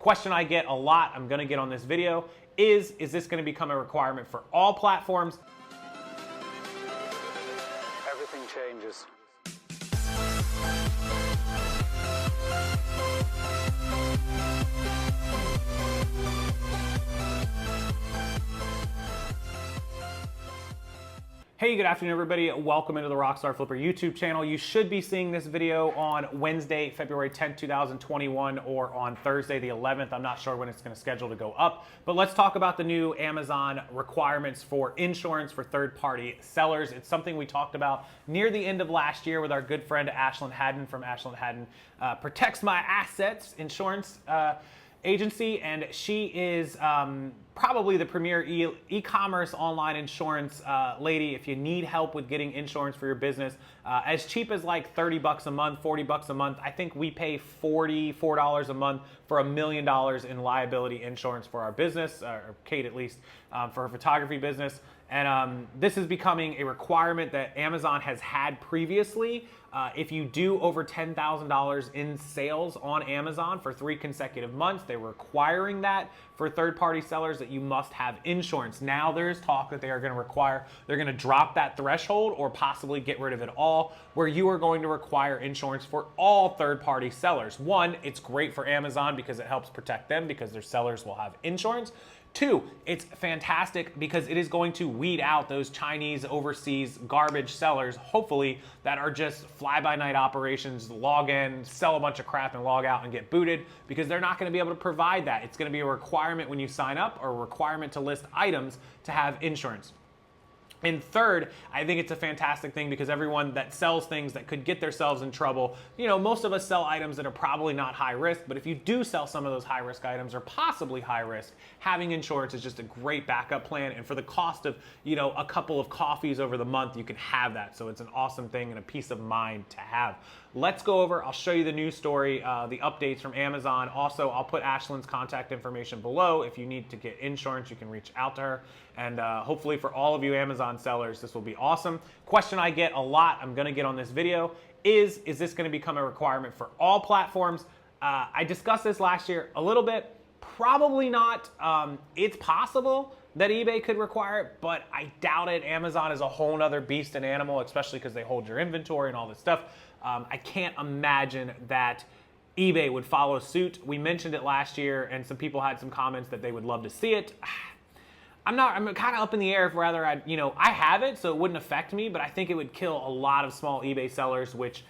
Question I get a lot, I'm gonna get on this video, is this gonna become a requirement for all platforms? Everything changes. Hey, good afternoon, everybody. Welcome into the Rockstarflipper YouTube channel. You should be seeing this video on Wednesday, February 10th, 2021, or on Thursday, the 11th. I'm not sure when it's going to schedule to go up, but let's talk about the new Amazon requirements for insurance for third-party sellers. It's something we talked about near the end of last year with our good friend Ashlyn Haddon from Ashlyn Haddon Protects My Assets Insurance agency, and she is probably the premier e-commerce online insurance lady. If you need help with getting insurance for your business, as cheap as like 30 bucks a month, 40 bucks a month. I think we pay $44 a month for $1 million in liability insurance for our business, or Kate at least, for her photography business. And this is becoming a requirement that Amazon has had previously. If you do over $10,000 in sales on Amazon for 3 consecutive months, they're requiring that for third-party sellers that you must have insurance. Now there's talk that they are going to require, they're going to drop that threshold or possibly get rid of it all, where you are going to require insurance for all third-party sellers. One, it's great for Amazon because it helps protect them because their sellers will have insurance. Two, it's fantastic because it is going to weed out those Chinese overseas garbage sellers, hopefully, that are just fly-by-night operations, log in, sell a bunch of crap and log out and get booted, because they're not going to be able to provide that. It's going to be a requirement when you sign up, or a requirement to list items to have insurance. And third, I think it's a fantastic thing because everyone that sells things that could get themselves in trouble, you know, most of us sell items that are probably not high risk, but if you do sell some of those high risk items or possibly high risk, having insurance is just a great backup plan. And for the cost of, you know, a couple of coffees over the month, you can have that. So it's an awesome thing and a peace of mind to have. Let's go over, I'll show you the news story, the updates from Amazon. Also, I'll put Ashlyn's contact information below. If you need to get insurance, you can reach out to her. And hopefully for all of you Amazon sellers, this will be awesome. Question I get a lot, I'm gonna get on this video, is this gonna become a requirement for all platforms? I discussed this last year a little bit. Probably not. It's possible that eBay could require it, but I doubt it. Amazon is a whole nother beast and animal, especially because they hold your inventory and all this stuff. I can't imagine that eBay would follow suit. We mentioned it last year, and some people had some comments that they would love to see it. I'm kind of up in the air if whether I have it, so it wouldn't affect me, but I think it would kill a lot of small eBay sellers, which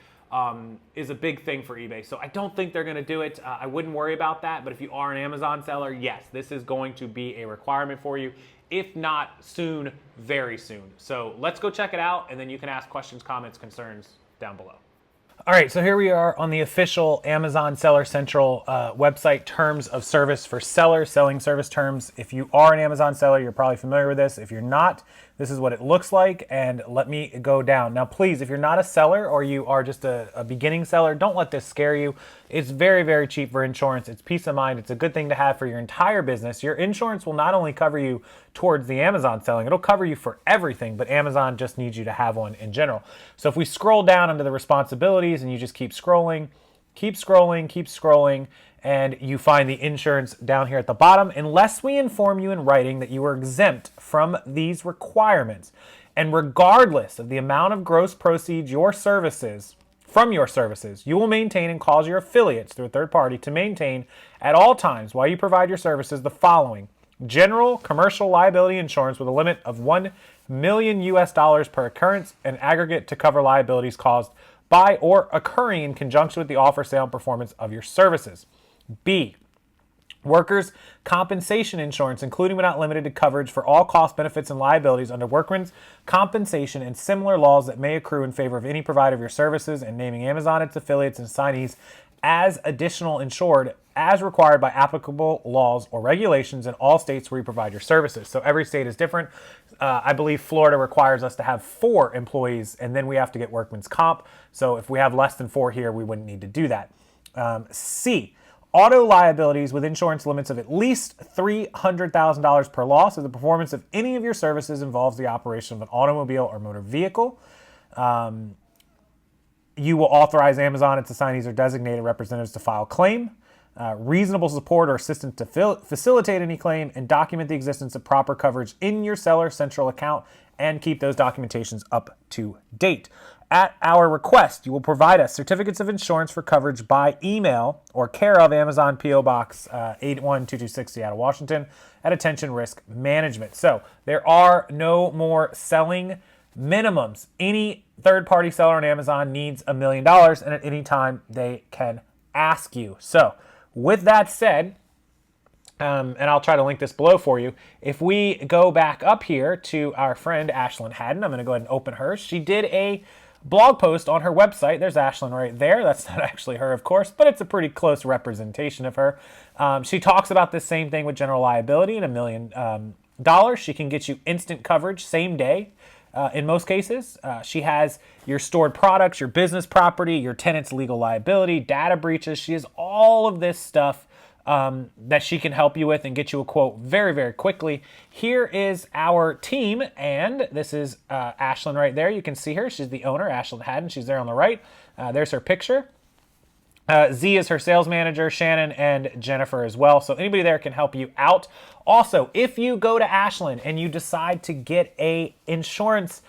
is a big thing for eBay. So I don't think they're going to do it. I wouldn't worry about that, but if you are an Amazon seller, yes, this is going to be a requirement for you. If not soon, very soon. So let's go check it out, and then you can ask questions, comments, concerns down below. All right, so here we are on the official Amazon Seller Central website, terms of service for sellers, selling service terms. If you are an Amazon seller, you're probably familiar with this. If you're not, this is what it looks like, and let me go down. Now, please, if you're not a seller or you are just a beginning seller, don't let this scare you. It's very, very cheap for insurance. It's peace of mind. It's a good thing to have for your entire business. Your insurance will not only cover you towards the Amazon selling, it'll cover you for everything, but Amazon just needs you to have one in general. So if we scroll down under the responsibilities and you just keep scrolling, and you find the insurance down here at the bottom, unless we inform you in writing that you are exempt from these requirements. And regardless of the amount of gross proceeds from your services, you will maintain and cause your affiliates through a third party to maintain at all times while you provide your services the following: general commercial liability insurance with a limit of $1 million per occurrence, and aggregate to cover liabilities caused by or occurring in conjunction with the offer, sale, and performance of your services. B, workers' compensation insurance, including but not limited to coverage for all costs, benefits, and liabilities under workmen's compensation and similar laws that may accrue in favor of any provider of your services, and naming Amazon, its affiliates, and assignees as additional insured as required by applicable laws or regulations in all states where you provide your services. So every state is different. I believe Florida requires us to have 4 employees, and then we have to get workman's comp. So if we have less than 4 here, we wouldn't need to do that. C, auto liabilities with insurance limits of at least $300,000 per loss if the performance of any of your services involves the operation of an automobile or motor vehicle. You will authorize Amazon, its assignees, or designated representatives to file claim. reasonable support or assistance to facilitate any claim, and document the existence of proper coverage in your Seller Central account and keep those documentations up to date. At our request, you will provide us certificates of insurance for coverage by email or care of Amazon P.O. Box 81226 Seattle, Washington at Attention Risk Management. So there are no more selling minimums. Any third-party seller on Amazon needs $1 million, and at any time they can ask you. So with that said, and I'll try to link this below for you. If we go back up here to our friend Ashlyn Haddon, I'm going to go ahead and open hers. She did a blog post on her website. There's Ashlyn right there. That's not actually her, of course, but it's a pretty close representation of her. She talks about this same thing with general liability and $1 million. She can get you instant coverage same day. In most cases, she has your stored products, your business property, your tenant's legal liability, data breaches. She has all of this stuff that she can help you with and get you a quote very, very quickly. Here is our team, and this is Ashlyn right there. You can see her. She's the owner, Ashlyn Haddon. She's there on the right. There's her picture. Z is her sales manager, Shannon and Jennifer as well. So anybody there can help you out. Also, if you go to Ashlyn and you decide to get a insurance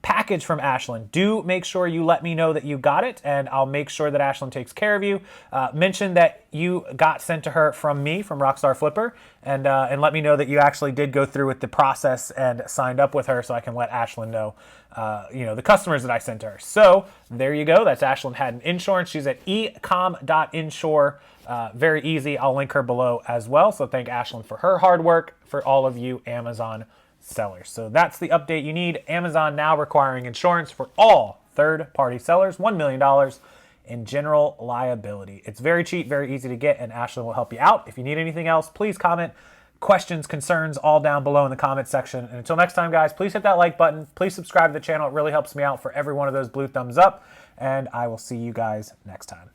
package from Ashlyn, do make sure you let me know that you got it, and I'll make sure that Ashlyn takes care of you. Mention that you got sent to her from me, from Rockstarflipper, and let me know that you actually did go through with the process and signed up with her, so I can let Ashlyn know, the customers that I sent to her. So there you go. That's Ashlyn Haddon Insurance. She's at ecom.insure. Very easy. I'll link her below as well. So thank Ashlyn for her hard work, for all of you Amazon sellers. So that's the update you need. Amazon now requiring insurance for all third-party sellers, $1 million in general liability. It's very cheap, very easy to get, and Ashlyn will help you out. If you need anything else, please comment. Questions, concerns, all down below in the comment section. And until next time, guys, please hit that like button. Please subscribe to the channel. It really helps me out for every one of those blue thumbs up. And I will see you guys next time.